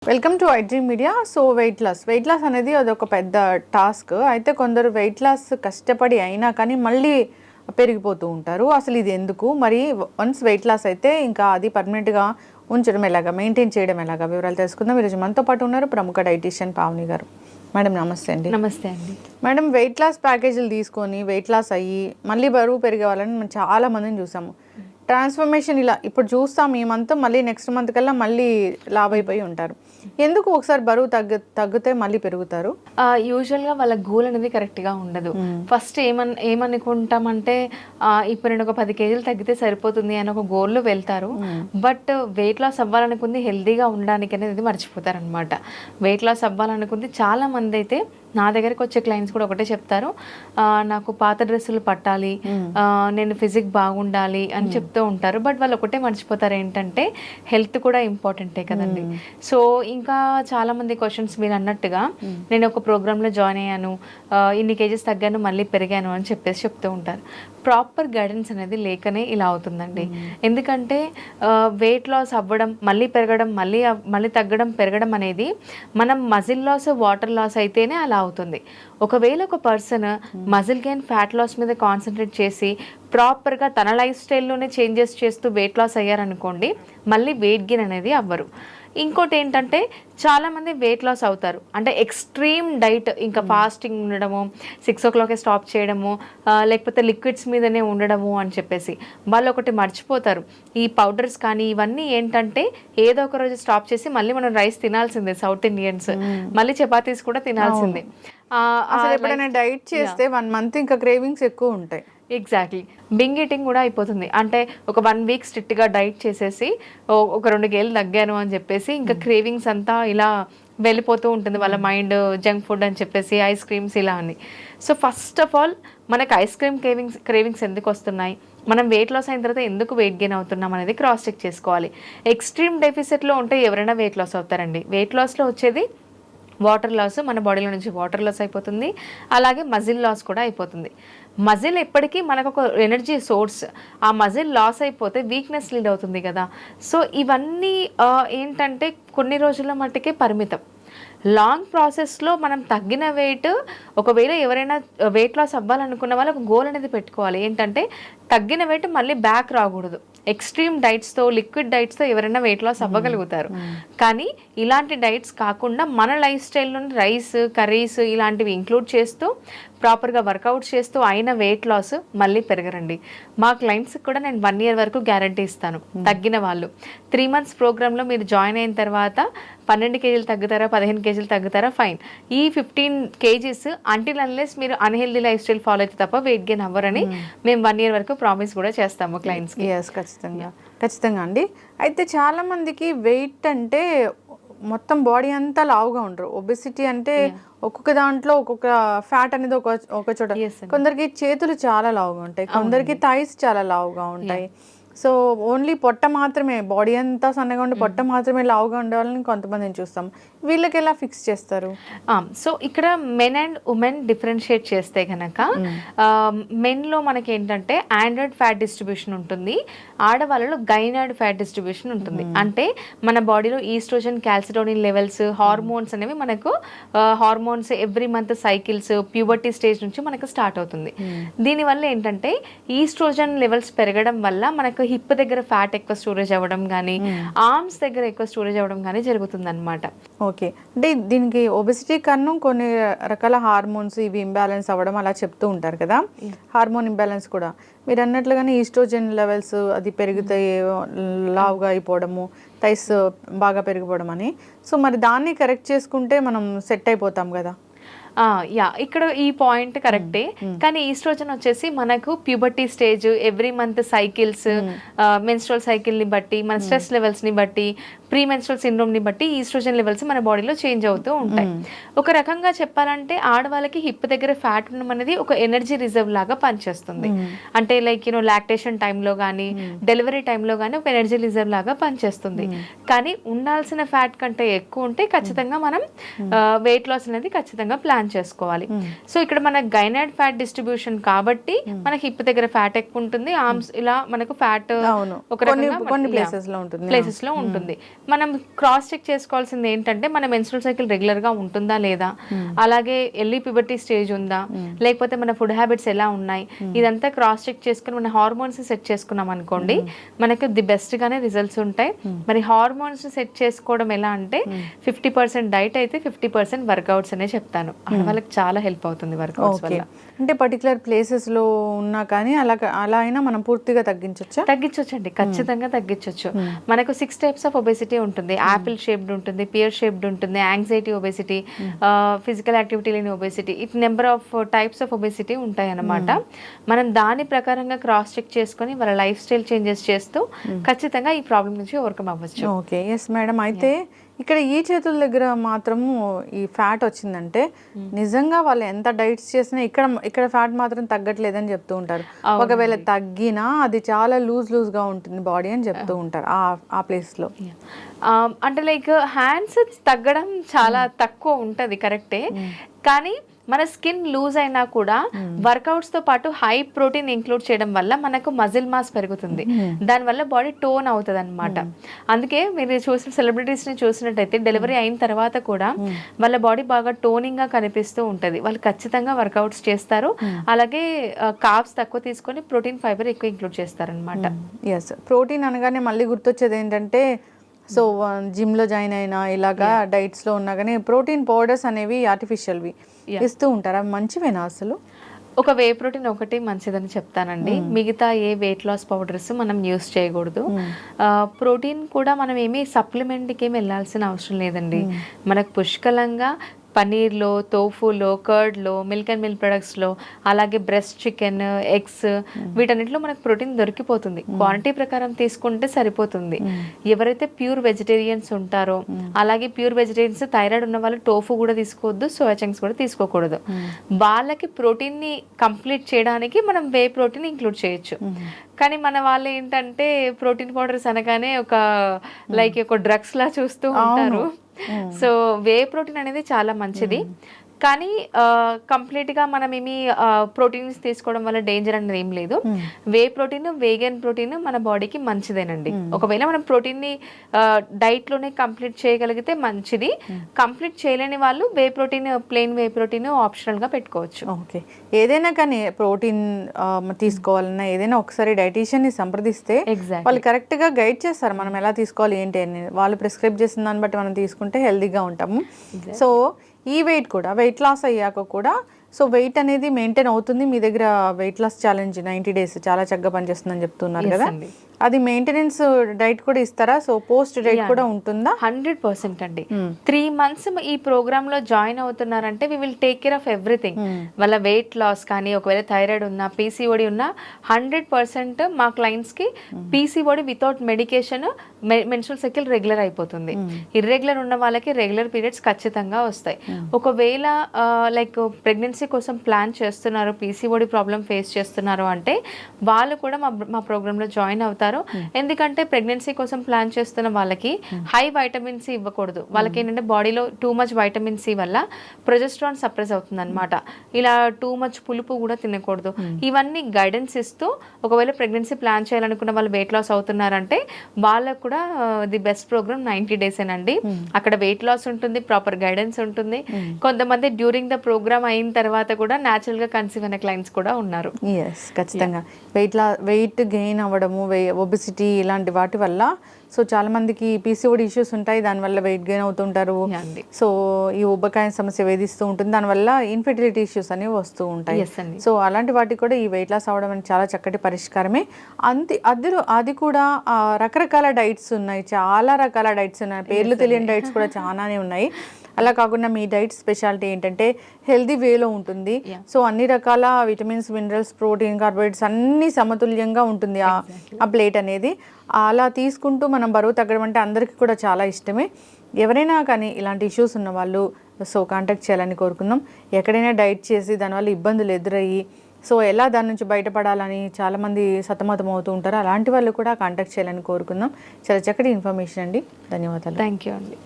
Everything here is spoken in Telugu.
Welcome to iDream media. So weight loss అనేది అదొక పెద్ద టాస్క్. అయితే కొందరు వెయిట్ లాస్ కష్టపడి అయినా కానీ మళ్ళీ పెరిగిపోతూ ఉంటారు. అసలు ఇది ఎందుకు, మరి వన్స్ వెయిట్ లాస్ అయితే ఇంకా అది పర్మనెంట్గా ఉంచడం ఎలాగా, మెయింటైన్ చేయడం ఎలాగా, వివరాలు తెలుసుకుందాం. ఈరోజు మనతో పాటు ఉన్నారు ప్రముఖ డైటీషియన్ పావని గారు. మేడం నమస్తే అండి. నమస్తే అండి. మేడం, వెయిట్ లాస్ ప్యాకేజీలు తీసుకొని వెయిట్ లాస్ అయ్యి మళ్ళీ బరువు పెరిగే వాళ్ళని మనం చాలా మందిని చూసాము. ట్రాన్స్ఫర్మేషన్ ఇలా ఇప్పుడు చూస్తాం, ఈ మంత్ మళ్ళీ నెక్స్ట్ మంత్ కల్లా మళ్ళీ లావ్ అయిపోయి ఉంటారు. ఎందుకు ఒకసారి బరువు తగ్గితే మళ్ళీ పెరుగుతారు? యూజువల్గా వాళ్ళ గోల్ అనేది కరెక్ట్గా ఉండదు. ఫస్ట్ ఏమనుకుంటామంటే ఇప్పుడు నేను ఒక 10 కేజీలు తగ్గితే సరిపోతుంది అని ఒక గోల్లో వెళ్తారు. బట్ వెయిట్ లాస్ అవ్వాలనుకుంది హెల్తీగా ఉండడానికి అనేది మర్చిపోతారు అనమాట. వెయిట్ లాస్ అవ్వాలనుకుంది చాలా మంది అయితే నా దగ్గరికి వచ్చే క్లయింట్స్ కూడా ఒకటే చెప్తారు, నాకు పాత డ్రెస్సులు పట్టాలి, నేను ఫిజిక్ బాగుండాలి అని చెప్తూ ఉంటారు. బట్ వాళ్ళు ఒకటే మర్చిపోతారు, ఏంటంటే హెల్త్ కూడా ఇంపార్టెంటే కదండి. సో ఇంకా చాలా మంది క్వశ్చన్స్ మీరు అన్నట్టుగా నేను ఒక ప్రోగ్రాంలో జాయిన్ అయ్యాను, ఇన్ని కేజెస్ తగ్గాను, మళ్ళీ పెరిగాను అని చెప్పేసి చెప్తూ ఉంటారు. ప్రాపర్ గైడెన్స్ అనేది లేకనే ఇలా అవుతుందండి. ఎందుకంటే వెయిట్ లాస్ అవ్వడం, మళ్ళీ పెరగడం, మళ్ళీ తగ్గడం, పెరగడం అనేది మనం మజిల్ లాస్, వాటర్ లాస్ అయితేనే అలా అవుతుంది. ఒకవేళ ఒక person muscle gain, fat loss మీద కాన్సన్ట్రేట్ చేసి ప్రాపర్గా తన లైఫ్ స్టైల్లోనే చేంజెస్ చేస్తూ వెయిట్ లాస్ అయ్యారనుకోండి, మళ్ళీ వెయిట్ గెయిన్ అనేది అవ్వరు. ఇంకోటి ఏంటంటే చాలామంది వెయిట్ లాస్ అవుతారు అంటే ఎక్స్ట్రీమ్ డైట్, ఇంకా ఫాస్టింగ్ ఉండడము, 6 o'clock స్టాప్ చేయడము, లేకపోతే లిక్విడ్స్ మీదనే ఉండడము అని చెప్పేసి వాళ్ళు ఒకటి మర్చిపోతారు. ఈ పౌడర్స్ కానీ ఇవన్నీ ఏంటంటే ఏదో ఒక రోజు స్టాప్ చేసి మళ్ళీ మనం రైస్ తినాల్సిందే, సౌత్ ఇండియన్స్ మళ్ళీ చపాతీస్ కూడా తినాల్సిందే. అసలు ఎప్పుడైనా డైట్ చేస్తే 1 month ఇంకా క్రేవింగ్స్ ఎక్కువ ఉంటాయి. ఎగ్జాక్ట్లీ, బింగ్ ఈటింగ్ కూడా అయిపోతుంది. అంటే ఒక 1 week స్ట్రిక్ట్గా డైట్ చేసేసి ఒక 2 కేజీలు తగ్గాను అని చెప్పేసి ఇంకా క్రేవింగ్స్ అంతా ఇలా వెళ్ళిపోతూ ఉంటుంది వాళ్ళ మైండ్, జంక్ ఫుడ్ అని చెప్పేసి, ఐస్ క్రీమ్స్ ఇలా అని. సో ఫస్ట్ ఆఫ్ ఆల్ మనకు ఐస్ క్రీమ్ క్రేవింగ్స్ ఎందుకు వస్తున్నాయి, మనం వెయిట్ లాస్ అయిన తర్వాత ఎందుకు వెయిట్ గెయిన్ అవుతున్నాం అనేది క్రాస్ చెక్ చేసుకోవాలి. ఎక్స్ట్రీమ్ డెఫిసిట్లో ఉంటే ఎవరైనా వెయిట్ లాస్ అవుతారండి. వెయిట్ లాస్లో వచ్చేది వాటర్ లాస్, మన బాడీలో నుంచి వాటర్ లాస్ అయిపోతుంది, అలాగే మజిల్ లాస్ కూడా అయిపోతుంది. మజిల్ ఎప్పటికీ మనకు ఒక ఎనర్జీ సోర్స్, ఆ మజిల్ లాస్ అయిపోతే వీక్నెస్ లీడ్ అవుతుంది కదా. సో ఇవన్నీ ఏంటంటే కొన్ని రోజుల మట్టుకే పరిమితం. లాంగ్ ప్రాసెస్లో మనం తగ్గిన వెయిట్, ఒకవేళ ఎవరైనా వెయిట్ లాస్ అవ్వాలనుకున్న వాళ్ళు ఒక గోల్ అనేది పెట్టుకోవాలి, ఏంటంటే తగ్గిన వెయిట్ మళ్ళీ బ్యాక్ రాకూడదు. ఎక్స్ట్రీమ్ డైట్స్తో, లిక్విడ్ డైట్స్తో ఎవరైనా వెయిట్ లాస్ అవ్వగలుగుతారు. కానీ ఇలాంటి డైట్స్ కాకుండా మన లైఫ్ స్టైల్లోని రైస్, కర్రీస్ ఇలాంటివి ఇంక్లూడ్ చేస్తూ ప్రాపర్గా వర్కౌట్స్ చేస్తూ అయిన వెయిట్ లాస్ మళ్ళీ పెరగరండి. మా క్లయింట్స్కి కూడా నేను 1 year వరకు గ్యారంటీ ఇస్తాను. తగ్గిన వాళ్ళు 3 months ప్రోగ్రాంలో మీరు జాయిన్ అయిన తర్వాత 12 కేజీలు తగ్గుతారా, 15 కేజీలు తగ్గుతారా, ఫైన్. ఈ 15 kgs అంటిల్ అన్లెస్ మీరు అన్హెల్దీ లైఫ్ స్టైల్ ఫాలో అయితే తప్ప వెయిట్ గెయిన్ అవ్వరని మేము 1 year వరకు ప్రామిస్ కూడా చేస్తాము క్లయింట్స్కి. ఖచ్చితంగా అండి. అయితే చాలా మందికి వెయిట్ అంటే మొత్తం బాడీ అంతా లావుగా ఉండరు. ఒబెసిటీ అంటే ఒక్కొక్క దాంట్లో ఒక్కొక్క ఫ్యాట్ అనేది ఒక చోట. కొందరికి చేతులు చాలా లావుగా ఉంటాయి, కొందరికి థైస్ చాలా లావుగా ఉంటాయి. సో ఓన్లీ పొట్ట మాత్రమే, బాడీ అంతా సన్నగా ఉండి పొట్ట మాత్రమే లావుగా ఉండేవాళ్ళని కొంతమందిని చూస్తాం. వీళ్ళకి ఎలా ఫిక్స్ చేస్తారు? సో ఇక్కడ మెన్ అండ్ ఉమెన్ డిఫరెన్షియేట్ చేస్తే కనుక మెన్లో మనకి ఏంటంటే ఆండ్రాయిడ్ ఫ్యాట్ డిస్ట్రిబ్యూషన్ ఉంటుంది, ఆడవాళ్ళలో గైనాయిడ్ ఫ్యాట్ డిస్ట్రిబ్యూషన్ ఉంటుంది. అంటే మన బాడీలో ఈస్ట్రోజన్, క్యాల్సిటోనిన్ లెవెల్స్, హార్మోన్స్ అనేవి మనకు hormones every month cycles puberty stage నుంచి మనకు స్టార్ట్ అవుతుంది. దీనివల్ల ఏంటంటే ఈస్ట్రోజన్ లెవెల్స్ పెరగడం వల్ల మనకు హిప్ దగ్గర ఫ్యాట్ ఎక్కువ స్టోరేజ్ అవ్వడం కానీ, ఆర్మ్స్ దగ్గర ఎక్కువ స్టోరేజ్ అవ్వడం కానీ జరుగుతుంది అనమాట. ఓకే, అంటే దీనికి ఒబెసిటీ కారణం కొన్ని రకాల హార్మోన్స్ ఇవి ఇంబ్యాలెన్స్ అవ్వడం అలా చెప్తూ ఉంటారు కదా. హార్మోన్ ఇంబ్యాలెన్స్ కూడా మీరు అన్నట్లుగానే ఈస్ట్రోజన్ లెవెల్స్ అది పెరుగుతాయి, లావుగా అయిపోవడము, థైస్ బాగా పెరిగిపోవడం అని. సో మరి దాన్ని కరెక్ట్ చేసుకుంటే మనం సెట్ అయిపోతాం కదా. ఇక్కడ ఈ పాయింట్ కరెక్టే. కానీ ఈస్ట్రోజన్ వచ్చేసి మనకు puberty stage, every month cycles, menstrual సైకిల్ని బట్టి, మన స్ట్రెస్ లెవెల్స్ని బట్టి, ప్రీ మెన్స్ట్రల్ సిండ్రోమ్ని బట్టి ఈస్ట్రోజన్ లెవెల్స్ మన బాడీలో చేంజ్ అవుతూ ఉంటాయి. ఒక రకంగా చెప్పాలంటే ఆడవాళ్ళకి హిప్ దగ్గర ఫ్యాట్ ఉండడం అనేది ఒక ఎనర్జీ రిజర్వ్ లాగా పనిచేస్తుంది. అంటే లైక్ లాక్టేషన్ టైంలో కానీ, డెలివరీ టైంలో కానీ ఒక ఎనర్జీ రిజర్వ్ లాగా పనిచేస్తుంది. కానీ ఉండాల్సిన ఫ్యాట్ కంటే ఎక్కువ ఉంటే ఖచ్చితంగా మనం వెయిట్ లాస్ అనేది ఖచ్చితంగా ప్లాన్ ప్లాన్ చేసుకోవాలి. సో ఇక్కడ మన గైనాయిడ్ ఫ్యాట్ డిస్ట్రిబ్యూషన్ కాబట్టి మనకి హిప్ దగ్గర ఫ్యాట్ ఎక్కువ ఉంటుంది, ఆర్మ్స్ ఇలా మనకు ఫ్యాట్ ఒక ప్లేసెస్ లో ఉంటుంది. మనం క్రాస్ చెక్ చేసుకోవాల్సింది ఏంటంటే మన మెన్స్ట్రువల్ సైకిల్ రెగ్యులర్ గా ఉంటుందా లేదా, అలాగే ఎర్లీ ప్యూబర్టీ స్టేజ్ ఉందా, లేకపోతే మన ఫుడ్ హ్యాబిట్స్ ఎలా ఉన్నాయి, ఇదంతా క్రాస్ చెక్ చేసుకుని మన హార్మోన్స్ సెట్ చేసుకున్నాం అనుకోండి మనకు ది బెస్ట్ గానే రిజల్ట్స్ ఉంటాయి. మరి హార్మోన్స్ సెట్ చేసుకోవడం ఎలా అంటే 50% డైట్ అయితే 50% వర్కౌట్స్ అనే చెప్తాను. వాళ్ళకి చాలా హెల్ప్ అవుతుంది వర్కౌట్స్ వల్ల. అంటే పర్టికులర్ ప్లేసెస్ లో ఉన్నా కానీ అలా అయినా మనం పూర్తిగా తగ్గించొచ్చండి, ఖచ్చితంగా తగ్గించొచ్చు. మనకు 6 టైప్స్ ఆఫ్ ఒబేసిటీ ఉంటుంది. యాపిల్ షేప్డ్ ఉంటుంది, పియర్ షేప్డ్ ఉంటుంది, యాంగ్జైటీ ఒబేసిటీ, ఫిజికల్ యాక్టివిటీ లేని obesity, it number of types of obesity ఉంటాయి అన్నమాట. మనం దాని ప్రకారంగా క్రాస్ చెక్ చేసుకొని వాళ్ళ లైఫ్ స్టైల్ చేంజెస్ చేస్తూ ఖచ్చితంగా ఈ ప్రాబ్లం నుంచి ఓవర్కమ్ అవ్వచ్చు. Okay, yes madam. అయితే ఇక్కడ ఈ చేతుల దగ్గర మాత్రము ఈ ఫ్యాట్ వచ్చిందంటే నిజంగా వాళ్ళు ఎంత డైట్స్ చేసినా ఇక్కడ ఫ్యాట్ మాత్రం తగ్గట్లేదని చెప్తూ ఉంటారు. ఒకవేళ తగ్గినా అది చాలా లూజ్ గా ఉంటుంది బాడీ అని చెప్తూ ఉంటారు ఆ ప్లేస్ లో. అంటే లైక్ హ్యాండ్స్ తగ్గడం చాలా తక్కువ ఉంటది, కరెక్టే. కానీ మన స్కిన్ లూజ్ అయినా కూడా వర్కౌట్స్ తో పాటు హై ప్రోటీన్ ఇంక్లూడ్ చేయడం వల్ల మనకు మజిల్ మాస్ పెరుగుతుంది, దానివల్ల బాడీ టోన్ అవుతుంది అనమాట. అందుకే మీరు చూసిన సెలబ్రిటీస్ ని చూసినట్టయితే డెలివరీ అయిన తర్వాత కూడా వాళ్ళ బాడీ బాగా టోనింగ్ గా కనిపిస్తూ ఉంటది. వాళ్ళు ఖచ్చితంగా వర్కౌట్స్ చేస్తారు, అలాగే కార్బ్స్ తక్కువ తీసుకొని ప్రోటీన్ ఫైబర్ ఎక్కువ ఇంక్లూడ్ చేస్తారు అనమాట. ఎస్, ప్రోటీన్ అనగానే మళ్ళీ గుర్తొచ్చేది ఏంటంటే సో జిమ్లో జాయిన్ అయినా ఇలాగా డైట్స్లో ఉన్నా కానీ ప్రోటీన్ పౌడర్స్ అనేవి ఆర్టిఫిషియల్వి ఇస్తూ ఉంటారు. అవి మంచివేనా అసలు? ఒక వే ప్రోటీన్ ఒకటి మంచిదని చెప్తానండి, మిగతా ఏ వెయిట్ లాస్ పౌడర్స్ మనం యూస్ చేయకూడదు. ప్రోటీన్ కూడా మనం ఏమి సప్లిమెంట్కి ఏమి వెళ్ళాల్సిన అవసరం లేదండి. మనకు పుష్కలంగా పనీర్లో, తోఫులో, కర్డ్లో, మిల్క్ అండ్ మిల్క్ ప్రొడక్ట్స్లో, అలాగే బ్రెస్ట్ చికెన్, ఎగ్స్, వీటన్నిటిలో మనకు ప్రోటీన్ దొరికిపోతుంది. క్వాంటిటీ ప్రకారం తీసుకుంటే సరిపోతుంది. ఎవరైతే ప్యూర్ వెజిటేరియన్స్ ఉంటారో, అలాగే ప్యూర్ వెజిటేరియన్స్ థైరాయిడ్ ఉన్న వాళ్ళు టోఫు కూడా తీసుకోవద్దు, సోయా చంక్స్ కూడా తీసుకోకూడదు. వాళ్ళకి ప్రోటీన్ని కంప్లీట్ చేయడానికి మనం వే ప్రోటీన్ ఇంక్లూడ్ చేయొచ్చు. కానీ మన వాళ్ళు ఏంటంటే ప్రోటీన్ పౌడర్స్ అనగానే ఒక లైక్ ఒక డ్రగ్స్ లా చూస్తూ ఉంటారు. సో వే ప్రోటీన్ అనేది చాలా మంచిది, కానీ కంప్లీట్గా మనం ఏమి ప్రోటీన్స్ తీసుకోవడం వల్ల డేంజర్ అనేది ఏం లేదు. వే ప్రోటీన్, వేగన్ ప్రోటీన్ మన బాడీకి మంచిదేనండి. ఒకవేళ మనం ప్రోటీన్ని డైట్లోనే కంప్లీట్ చేయగలిగితే మంచిది. కంప్లీట్ చేయలేని వాళ్ళు whey protein, plain whey protein ఆప్షనల్గా పెట్టుకోవచ్చు. ఓకే, ఏదైనా కానీ ప్రోటీన్ తీసుకోవాలన్నా ఏదైనా ఒకసారి డైటీషియన్ని సంప్రదిస్తే వాళ్ళు కరెక్ట్గా గైడ్ చేస్తారు మనం ఎలా తీసుకోవాలి ఏంటి అని. వాళ్ళు ప్రిస్క్రైబ్ చేసిన దాన్ని బట్టి మనం తీసుకుంటే హెల్తీగా ఉంటాము. సో ఈ వెయిట్ లాస్ అయ్యాక కూడా సో వెయిట్ అనేది మెయింటైన్ అవుతుంది. మీ దగ్గర వెయిట్ లాస్ ఛాలెంజ్ 90 days చాలా చక్కగా పనిచేస్తుందని చెప్తున్నారు కదా, అది మెయింటెనెన్స్ డైట్ కూడా ఇస్తారా? సో పోస్ట్ డైట్ కూడా ఉంటుందా? 100% అండి. 3 months ఈ ప్రోగ్రామ్ లో జాయిన్ అవుతున్నారంటే we will take care of everything. వాళ్ళ వెయిట్ లాస్ కానీ, ఒకవేళ థైరాయిడ్ ఉన్నా, పీసీఓడి ఉన్నా 100% మా క్లయింట్స్ కి PCOD without medication menstrual cycle regular అయిపోతుంది. ఇర్రెగ్యులర్ ఉన్న వాళ్ళకి రెగ్యులర్ పీరియడ్స్ ఖచ్చితంగా వస్తాయి. ఒకవేళ లైక్ ప్రెగ్నెన్సీ కోసం ప్లాన్ చేస్తున్నారు, పీసీఓడి ప్రాబ్లం ఫేస్ చేస్తున్నారు అంటే వాళ్ళు కూడా మా ప్రోగ్రామ్ లో జాయిన్ అవుతారు. ఎందుకంటే ప్రెగ్నెన్సీ కోసం ప్లాన్ చేస్తున్న వాళ్ళకి హై వైటమిన్ సి ఇవ్వకూడదు. వాళ్ళకి ఏంటంటే బాడీలో టూ మచ్ వైటమిన్ సి వల్ల ప్రొజెస్ట్రాన్ సప్రెస్ అవుతుంది అనమాట. ఇలా టూ మచ్ పులుపు కూడా తినకూడదు. ఇవన్నీ గైడెన్స్ ఇస్తూ ఒకవేళ ప్రెగ్నెన్సీ ప్లాన్ చేయాలనుకున్న వాళ్ళు వెయిట్ లాస్ అవుతున్నారంటే వాళ్ళకు కూడా ది బెస్ట్ ప్రోగ్రామ్ 90 days ఏనండి. అక్కడ వెయిట్ లాస్ ఉంటుంది, ప్రాపర్ గైడెన్స్ ఉంటుంది. కొంతమంది డ్యూరింగ్ ద ప్రోగ్రామ్ అయిన తర్వాత కూడా న్యాచురల్ గా కన్సీవ్ అయిన క్లయింట్స్ కూడా ఉన్నారు. ఎస్, ఖచ్చితంగా వెయిట్ గెయిన్ అవ్వడము, ఒబెసిటీ ఇలాంటి వాటి వల్ల సో చాలా మందికి పీసీఓడి ఇష్యూస్ ఉంటాయి, దానివల్ల వెయిట్ గెయిన్ అవుతుంటారు. సో ఈ ఉబ్బకాయ సమస్య వేధిస్తూ ఉంటుంది, దానివల్ల ఇన్ఫెర్టిలిటీ ఇష్యూస్ అనేవి వస్తూ ఉంటాయి. సో అలాంటి వాటికి కూడా ఈ వెయిట్ లాస్ అవ్వడం అనేది చాలా చక్కటి పరిష్కారమే. అది కూడా రకరకాల డైట్స్ ఉన్నాయి, చాలా రకాల డైట్స్ ఉన్నాయి, పేర్లు తెలియని డైట్స్ కూడా చాలానే ఉన్నాయి. అలా కాకుండా మీ డైట్ స్పెషాలిటీ ఏంటంటే హెల్దీ వేలో ఉంటుంది. సో అన్ని రకాల విటమిన్స్, మినరల్స్, ప్రోటీన్, కార్బోహైడ్రేట్స్ అన్ని సమతుల్యంగా ఉంటుంది ఆ ప్లేట్ అనేది. అలా తీసుకుంటూ మనం బరువు తగ్గడం అంటే అందరికీ కూడా చాలా ఇష్టమే. ఎవరైనా కానీ ఇలాంటి ఇష్యూస్ ఉన్న వాళ్ళు సో కాంటాక్ట్ చేయాలని కోరుకుందాం. ఎక్కడైనా డైట్ చేసి దానివల్ల ఇబ్బందులు ఎదురయ్యి సో ఎలా దాని నుంచి బయటపడాలని చాలామంది సతమతం అవుతూ ఉంటారు. అలాంటి వాళ్ళు కూడా కాంటాక్ట్ చేయాలని కోరుకుందాం. చాలా చక్కటి ఇన్ఫర్మేషన్ అండి, ధన్యవాదాలు. థ్యాంక్ యూ అండి.